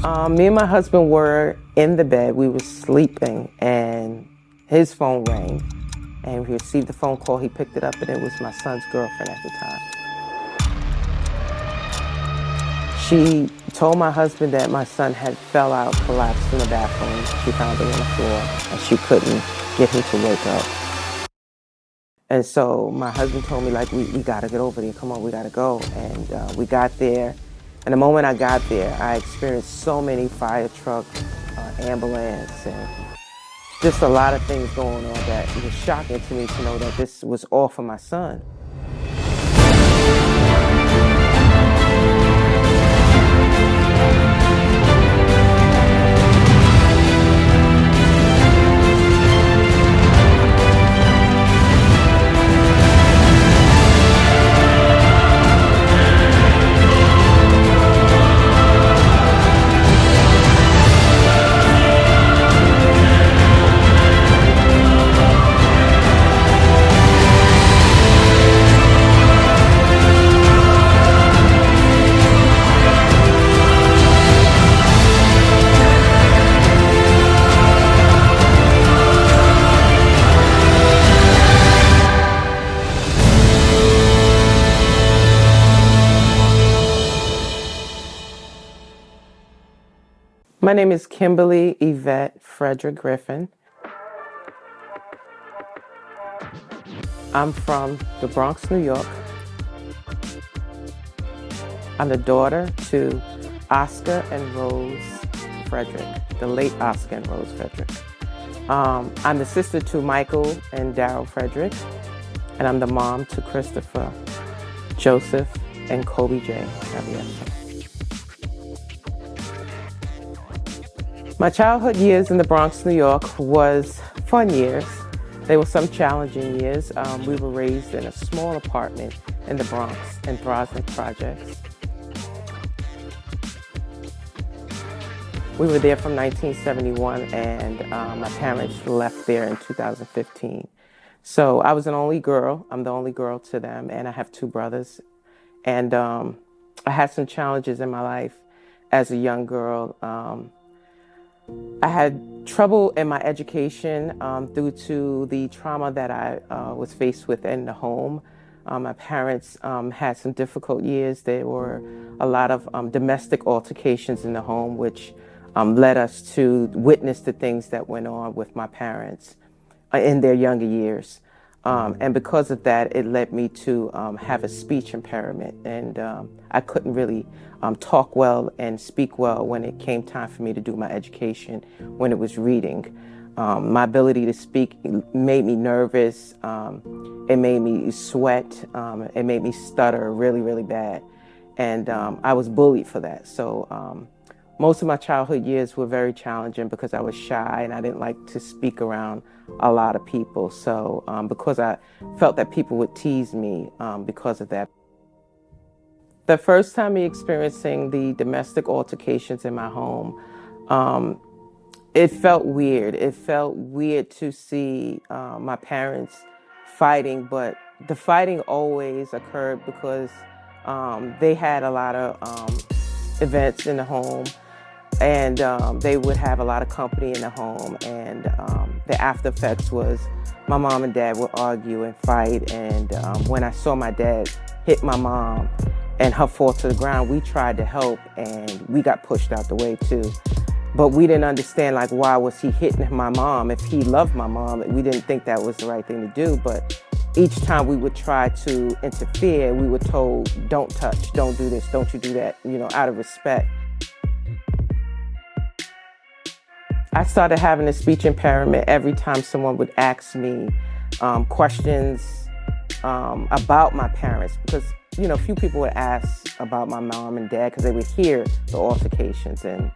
Me and my husband were in the bed. We were sleeping, and his phone rang. And we received the phone call. He picked it up, and it was my son's girlfriend at the time. She told my husband that my son had fell out, collapsed in the bathroom. She found him on the floor, and she couldn't get him to wake up. And so my husband told me, like, we got to get over there. Come on, we got to go. And we got there. And the moment I got there, I experienced so many fire trucks, ambulance, and just a lot of things going on that it was shocking to me to know that this was all for my son. My name is Kimberly Yvette Frederick Griffin. I'm from the Bronx, New York. I'm the daughter to Oscar and Rose Frederick, the late Oscar and Rose Frederick. I'm the sister to Michael and Daryl Frederick, and I'm the mom to Christopher, Joseph, and Kobe J. My childhood years in the Bronx, New York was fun years. They were some challenging years. We were raised in a small apartment in the Bronx in Throsnick Projects. We were there from 1971, and my parents left there in 2015. So I was an only girl. I'm the only girl to them, and I have two brothers. And I had some challenges in my life as a young girl. I had trouble in my education due to the trauma that I was faced with in the home. My parents had some difficult years. There were a lot of domestic altercations in the home, which led us to witness the things that went on with my parents in their younger years. And because of that, it led me to have a speech impairment. And I couldn't really talk well and speak well when it came time for me to do my education, when it was reading. My ability to speak made me nervous. It made me sweat. It made me stutter really, really bad. And I was bullied for that. So most of my childhood years were very challenging because I was shy and I didn't like to speak around a lot of people. So because I felt that people would tease me because of that. The first time me experiencing the domestic altercations in my home, it felt weird. It felt weird to see my parents fighting, but the fighting always occurred because they had a lot of events in the home, and they would have a lot of company in the home, and the after effects was my mom and dad would argue and fight, and when I saw my dad hit my mom and her fall to the ground, we tried to help, and we got pushed out the way too. But we didn't understand, like, why was he hitting my mom? If he loved my mom, we didn't think that was the right thing to do. But each time we would try to interfere, we were told, don't touch, don't do this, don't you do that, out of respect. I started having a speech impairment every time someone would ask me questions about my parents, because few people would ask about my mom and dad because they would hear the altercations, and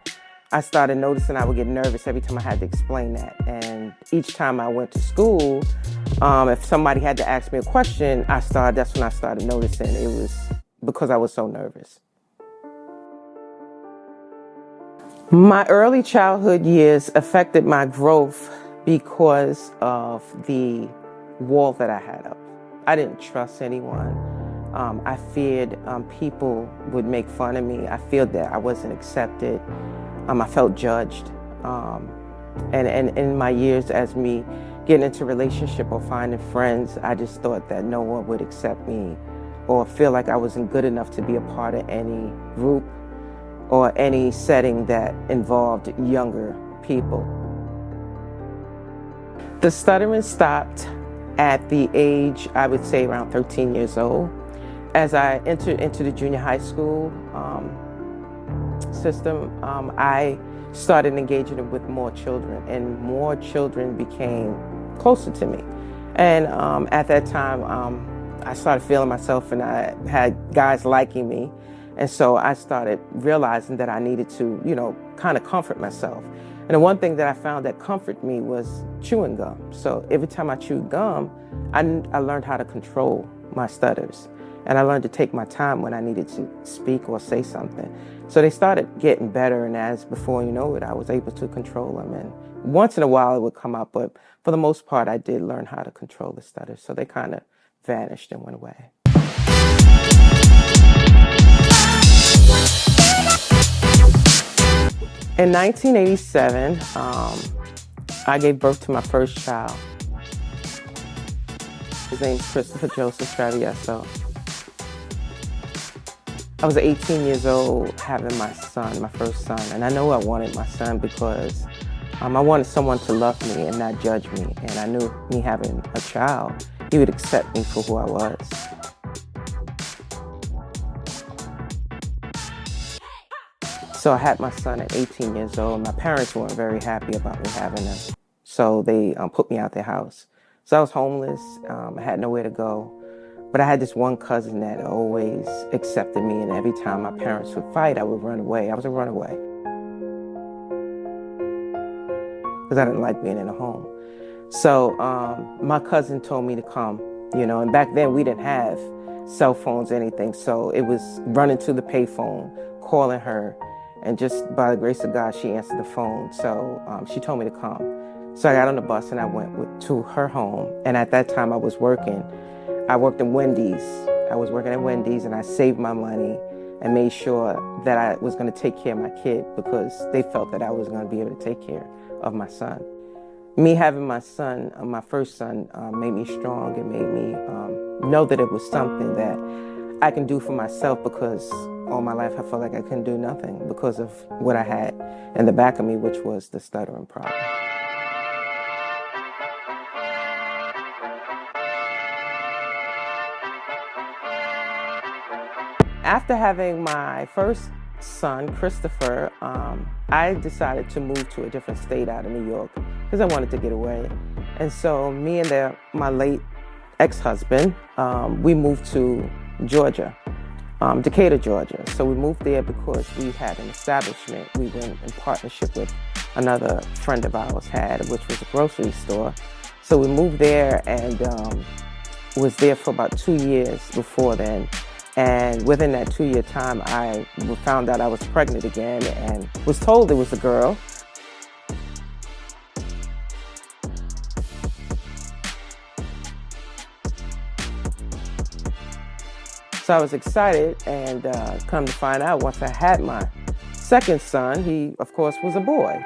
I started noticing I would get nervous every time I had to explain that. And each time I went to school, if somebody had to ask me a question, that's when I started noticing it was because I was so nervous. My early childhood years affected my growth because of the wall that I had up. I didn't trust anyone. I feared people would make fun of me. I feared that I wasn't accepted. I felt judged. And in my years as me getting into a relationship or finding friends, I just thought that no one would accept me or feel like I wasn't good enough to be a part of any group or any setting that involved younger people. The stuttering stopped at the age, I would say around 13 years old. As I entered into the junior high school system, I started engaging with more children, and more children became closer to me. And at that time, I started feeling myself, and I had guys liking me. And so I started realizing that I needed to, kind of comfort myself. And the one thing that I found that comforted me was chewing gum. So every time I chewed gum, I learned how to control my stutters. And I learned to take my time when I needed to speak or say something. So they started getting better, and as before you know it, I was able to control them. And once in a while it would come up, but for the most part, I did learn how to control the stutters. So they kind of vanished and went away. In 1987, I gave birth to my first child. His name's Christopher Joseph Travieso. I was 18 years old having my son, my first son, and I know I wanted my son because I wanted someone to love me and not judge me, and I knew me having a child, he would accept me for who I was. So I had my son at 18 years old. My parents weren't very happy about me having him, so they put me out their house. So I was homeless, I had nowhere to go. But I had this one cousin that always accepted me, and every time my parents would fight, I would run away. I was a runaway because I didn't like being in a home. So my cousin told me to come, and back then we didn't have cell phones or anything, so it was running to the payphone, calling her, and just by the grace of God, she answered the phone. So she told me to come. So I got on the bus and I went to her home, and at that time I was working. I worked in Wendy's. I was working at Wendy's, and I saved my money and made sure that I was going to take care of my kid because they felt that I was going to be able to take care of my son. Me having my son, my first son, made me strong. It made me know that it was something that I can do for myself, because all my life I felt like I couldn't do nothing because of what I had in the back of me, which was the stuttering problem. After having my first son, Christopher, I decided to move to a different state out of New York because I wanted to get away. And so me and my late ex-husband, we moved to Georgia, Decatur, Georgia. So we moved there because we had an establishment we were in partnership with another friend of ours had, which was a grocery store. So we moved there and was there for about 2 years before then. And within that 2-year time, I found out I was pregnant again and was told it was a girl. So I was excited, and come to find out, once I had my second son, he, of course, was a boy.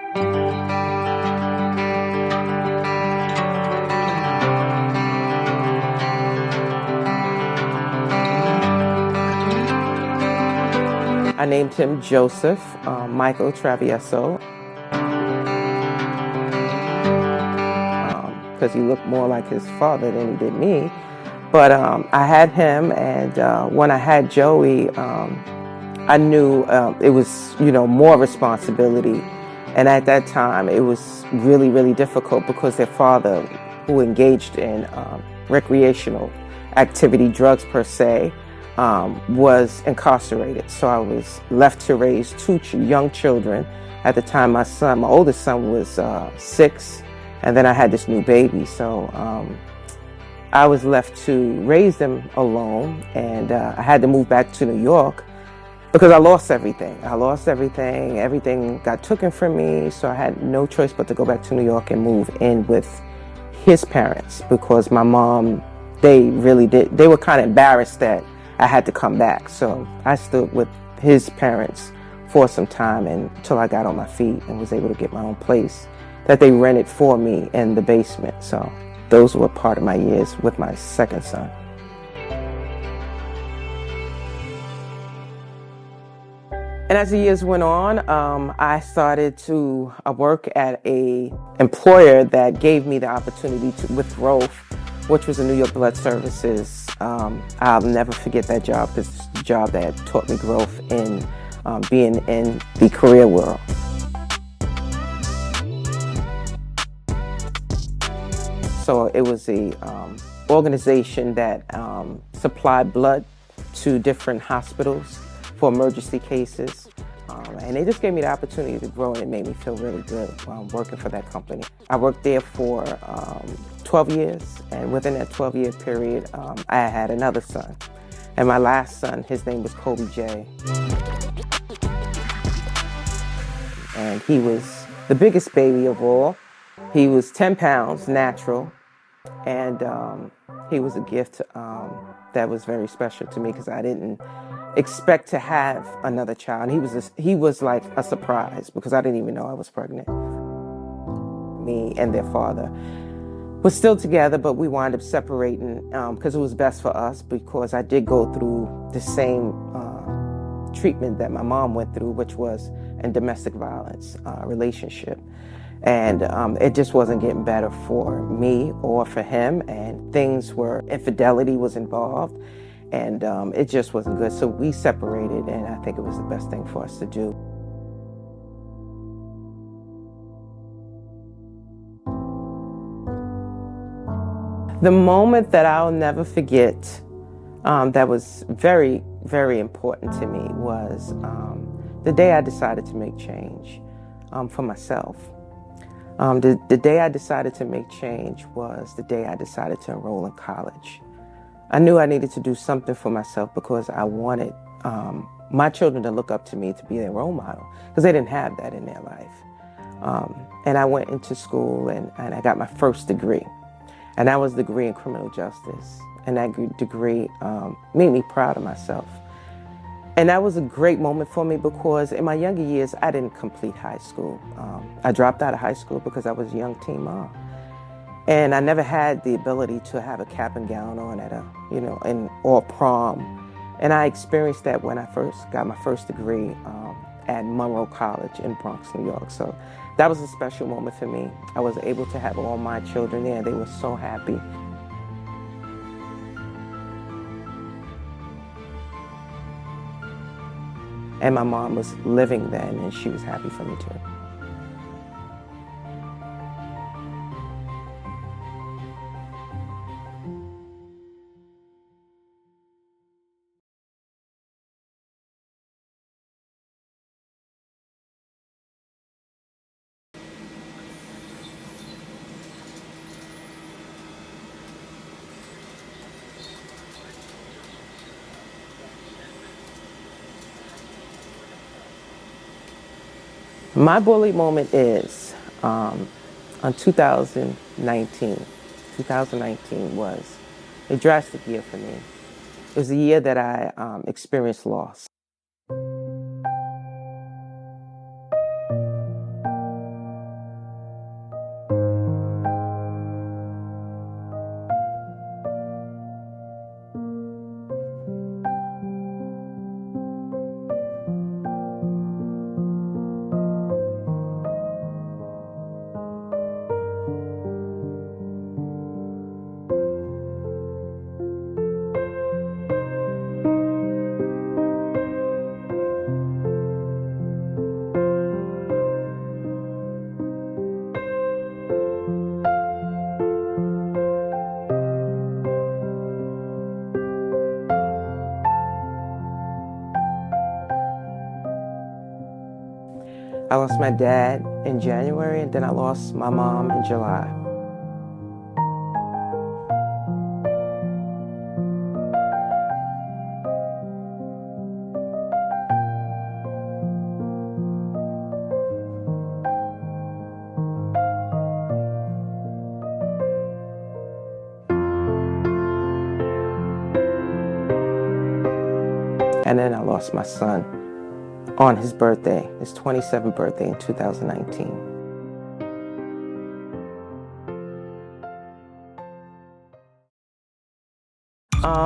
I named him Joseph Michael Travieso because he looked more like his father than he did me. But I had him, and when I had Joey, I knew it was, more responsibility. And at that time, it was really, really difficult because their father, who engaged in recreational activity, drugs per se, was incarcerated. So I was left to raise two young children. At the time, my oldest son was 6, and then I had this new baby. So I was left to raise them alone, and I had to move back to New York because I lost everything. Everything got taken from me, so I had no choice but to go back to New York and move in with his parents, because my mom, they were kind of embarrassed that I had to come back. So I stood with his parents for some time until I got on my feet and was able to get my own place that they rented for me in the basement. So those were part of my years with my second son. And as the years went on, I started to work at a employer that gave me the opportunity with growth, which was the New York Blood Services. I'll never forget that job because it's the job that taught me growth in being in the career world. So it was a organization that supplied blood to different hospitals for emergency cases. And they just gave me the opportunity to grow, and it made me feel really good working for that company. I worked there for 12 years, and within that 12-year period, I had another son. And my last son, his name was Kobe J. And he was the biggest baby of all. He was 10 pounds natural, and he was a gift that was very special to me because I didn't expect to have another child. He was like a surprise because I didn't even know I was pregnant. Me and their father were still together, but we wound up separating because it was best for us, because I did go through the same treatment that my mom went through, which was a domestic violence relationship. And it just wasn't getting better for me or for him, and infidelity was involved, and it just wasn't good. So we separated, and I think it was the best thing for us to do. The moment that I'll never forget that was very, very important to me was the day I decided to make change for myself. The day I decided to make change was the day I decided to enroll in college. I knew I needed to do something for myself because I wanted my children to look up to me to be their role model, because they didn't have that in their life. And I went into school and I got my first degree. And that was a degree in criminal justice. And that degree made me proud of myself. And that was a great moment for me because in my younger years, I didn't complete high school. I dropped out of high school because I was a young teen mom. And I never had the ability to have a cap and gown on at or prom. And I experienced that when I first got my first degree at Monroe College in Bronx, New York. So that was a special moment for me. I was able to have all my children there. They were so happy. And my mom was living then, and she was happy for me too. My bully moment is on 2019. 2019 was a drastic year for me. It was a year that I experienced loss. I lost my dad in January, and then I lost my mom in July. And then I lost my son on his birthday, his 27th birthday in 2019.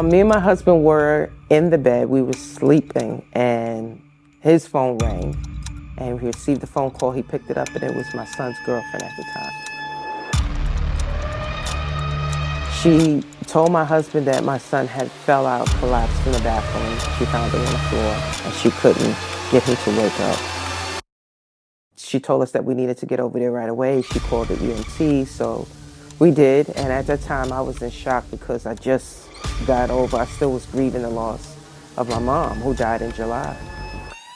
Me and my husband were in the bed. We were sleeping, and his phone rang. And we received the phone call. He picked it up, and it was my son's girlfriend at the time. She told my husband that my son had fell out, collapsed in the bathroom. She found him on the floor, and she couldn't get him to wake up. She told us that we needed to get over there right away. She called the EMT, so we did. And at that time, I was in shock because I just got over. I still was grieving the loss of my mom, who died in July.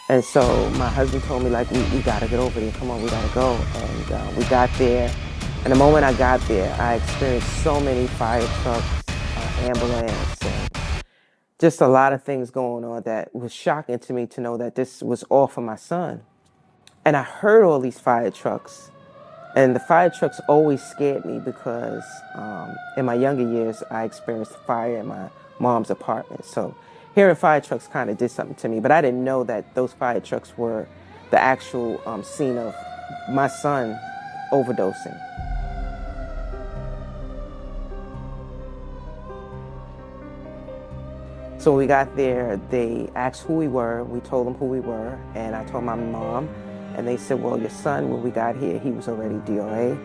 And so my husband told me, like, we got to get over there. Come on, we got to go. And we got there. And the moment I got there, I experienced so many fire trucks, ambulance, and just a lot of things going on that was shocking to me to know that this was all for my son. And I heard all these fire trucks. And the fire trucks always scared me because in my younger years, I experienced fire in my mom's apartment. So hearing fire trucks kind of did something to me. But I didn't know that those fire trucks were the actual scene of my son overdosing. So when we got there, they asked who we were. We told them who we were. And I told my mom. And they said, well, your son, when we got here, he was already DOA.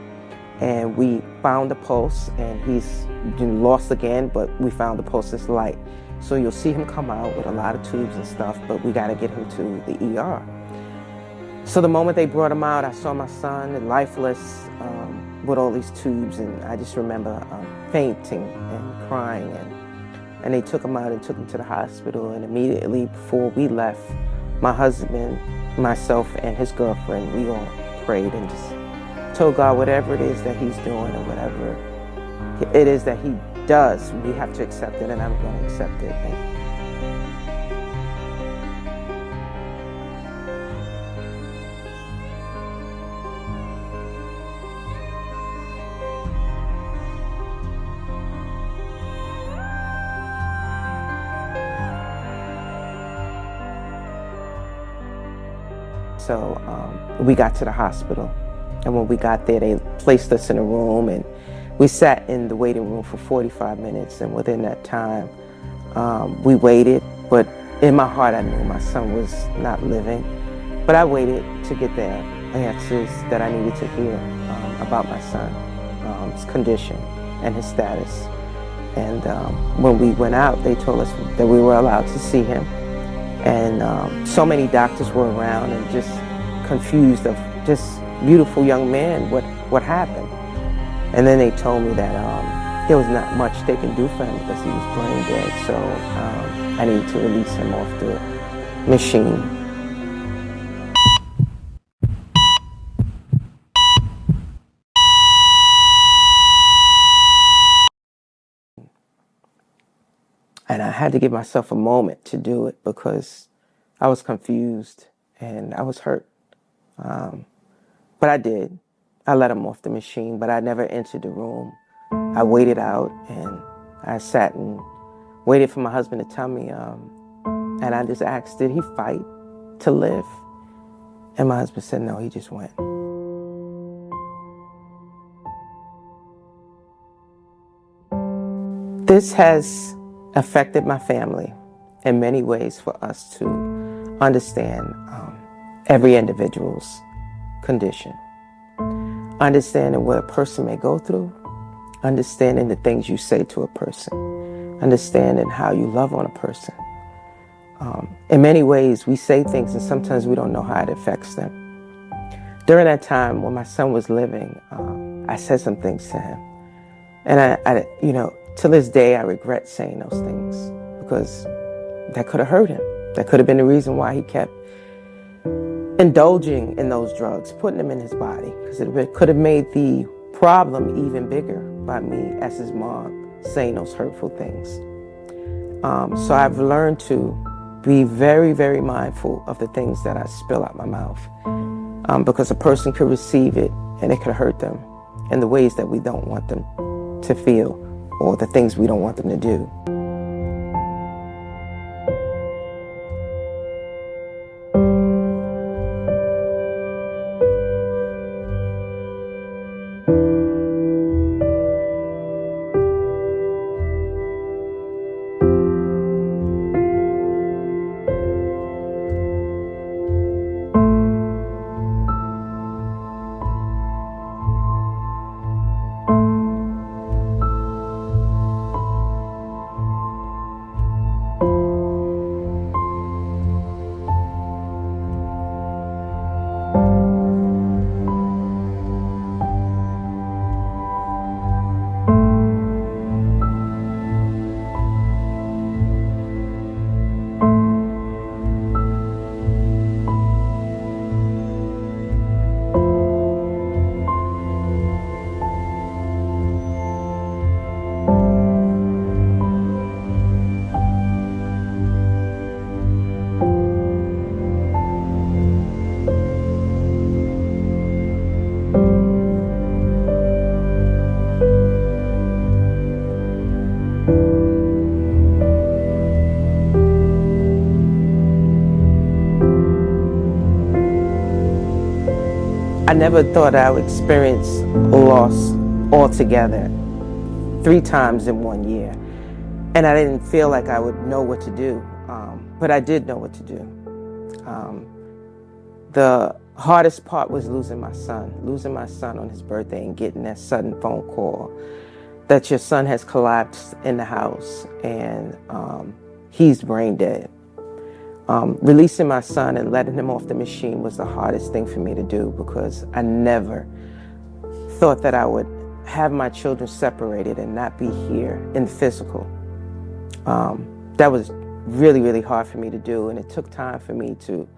And we found the pulse, and he's been lost again, but we found the pulse is light. So you'll see him come out with a lot of tubes and stuff, but we got to get him to the ER. So the moment they brought him out, I saw my son lifeless with all these tubes, and I just remember fainting and crying. And they took him out and took him to the hospital, and immediately before we left, my husband, myself, and his girlfriend, we all prayed and just told God whatever it is that he's doing or whatever it is that he does, we have to accept it, and I'm going to accept it. So we got to the hospital, and when we got there, they placed us in a room, and we sat in the waiting room for 45 minutes, and within that time, we waited, but in my heart, I knew my son was not living, but I waited to get the answers that I needed to hear about my son's condition and his status. And when we went out, they told us that we were allowed to see him. And so many doctors were around and just confused of just beautiful young man, what happened. And then they told me that there was not much they can do for him because he was brain dead. So I needed to release him off the machine. And I had to give myself a moment to do it because I was confused and I was hurt. But I did. I let him off the machine, but I never entered the room. I waited out, and I sat and waited for my husband to tell me. And I just asked, did he fight to live? And my husband said, no, he just went. This has affected my family in many ways for us to understand every individual's condition. Understanding what a person may go through, understanding the things you say to a person, understanding how you love on a person. In many ways, we say things and sometimes we don't know how it affects them. During that time when my son was living, I said some things to him. And I to this day, I regret saying those things because that could have hurt him. That could have been the reason why he kept indulging in those drugs, putting them in his body, because it could have made the problem even bigger by me as his mom saying those hurtful things. So I've learned to be very, very mindful of the things that I spill out my mouth, because a person could receive it and it could hurt them in the ways that we don't want them to feel or the things we don't want them to do. I never thought I would experience loss altogether 3 times in 1 year. And I didn't feel like I would know what to do, but I did know what to do. The hardest part was losing my son on his birthday and getting that sudden phone call that your son has collapsed in the house and he's brain dead. Releasing my son and letting him off the machine was the hardest thing for me to do, because I never thought that I would have my children separated and not be here in the physical. That was really, really hard for me to do, and it took time for me to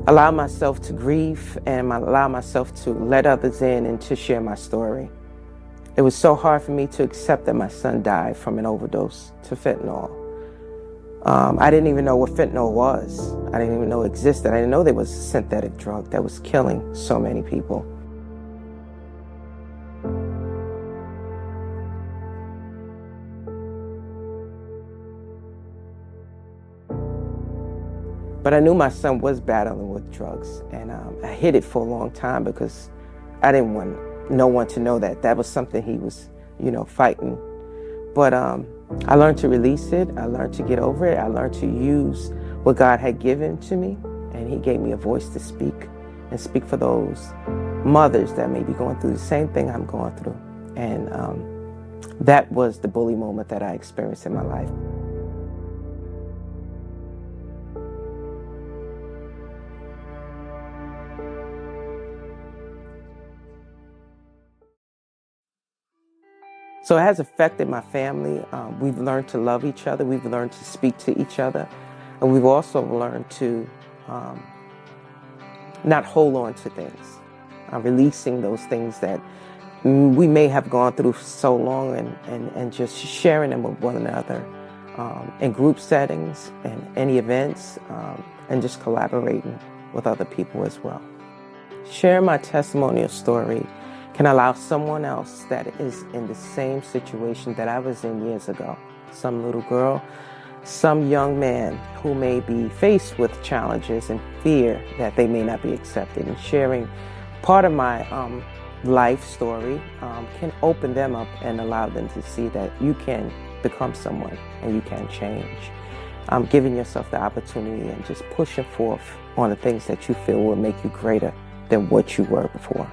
allow myself to grieve and allow myself to let others in and to share my story. It was so hard for me to accept that my son died from an overdose to fentanyl. I didn't even know what fentanyl was. I didn't even know it existed. I didn't know there was a synthetic drug that was killing so many people. But I knew my son was battling with drugs, and I hid it for a long time because I didn't want no one to know that was something he was, fighting. But I learned to release it. I learned to get over it. I learned to use what God had given to me, and he gave me a voice to speak and speak for those mothers that may be going through the same thing I'm going through. And that was the bully moment that I experienced in my life. So it has affected my family. We've learned to love each other. We've learned to speak to each other. And we've also learned to not hold on to things, releasing those things that we may have gone through for so long, and just sharing them with one another in group settings and any events, and just collaborating with other people as well. Sharing my testimonial story can allow someone else that is in the same situation that I was in years ago, some little girl, some young man who may be faced with challenges and fear that they may not be accepted, and sharing part of my life story can open them up and allow them to see that you can become someone and you can change. Giving yourself the opportunity and just pushing forth on the things that you feel will make you greater than what you were before.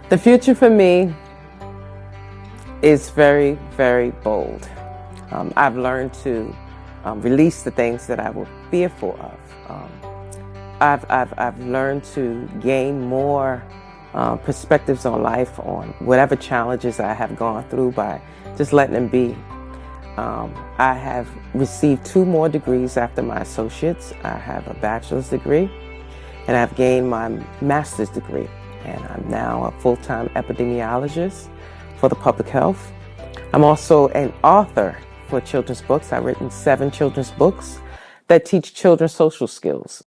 The future for me is very, very bold. I've learned to release the things that I was fearful of. I've learned to gain more perspectives on life, on whatever challenges I have gone through, by just letting them be. I have received 2 more degrees after my associates. I have a bachelor's degree, and I've gained my master's degree. And I'm now a full-time epidemiologist for the public health. I'm also an author for children's books. I've written 7 children's books that teach children social skills.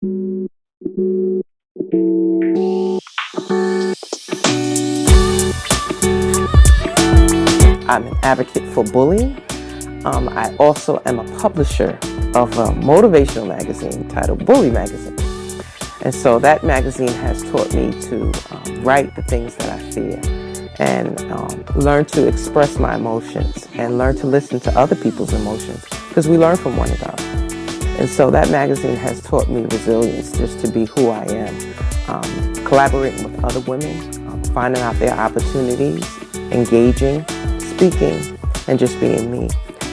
I'm an advocate for bullying. I also am a publisher of a motivational magazine titled Bully Magazine. And so that magazine has taught me to write the things that I fear, and learn to express my emotions, and learn to listen to other people's emotions, because we learn from one another. And so that magazine has taught me resilience, just to be who I am, collaborating with other women, finding out their opportunities, engaging, speaking, and just being me.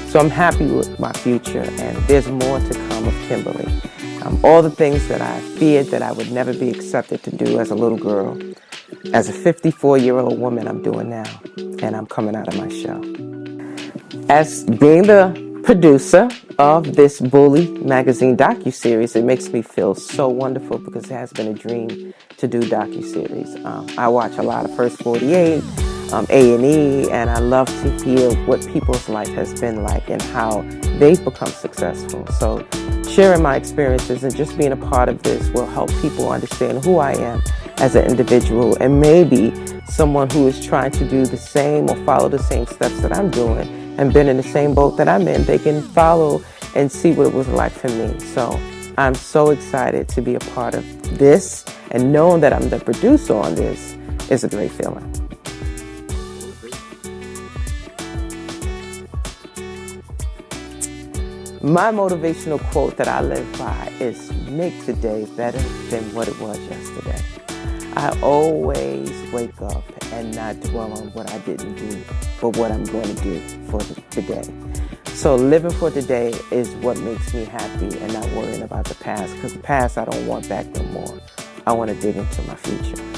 So I'm happy with my future, and there's more to come with Kimberly. All the things that I feared that I would never be accepted to do as a little girl, as a 54-year-old woman, I'm doing now, and I'm coming out of my shell. As being the producer of this Bully Magazine DocuSeries, it makes me feel so wonderful, because it has been a dream to do DocuSeries. I watch a lot of First 48, A&E, and I love to hear what people's life has been like and how they've become successful. So sharing my experiences and just being a part of this will help people understand who I am as an individual, and maybe someone who is trying to do the same or follow the same steps that I'm doing and been in the same boat that I'm in, they can follow and see what it was like for me. So I'm so excited to be a part of this, and knowing that I'm the producer on this is a great feeling. My motivational quote that I live by is make today better than what it was yesterday. I always wake up and not dwell on what I didn't do, but what I'm going to do for today. So living for today is what makes me happy, and not worrying about the past, because the past I don't want back no more. I want to dig into my future.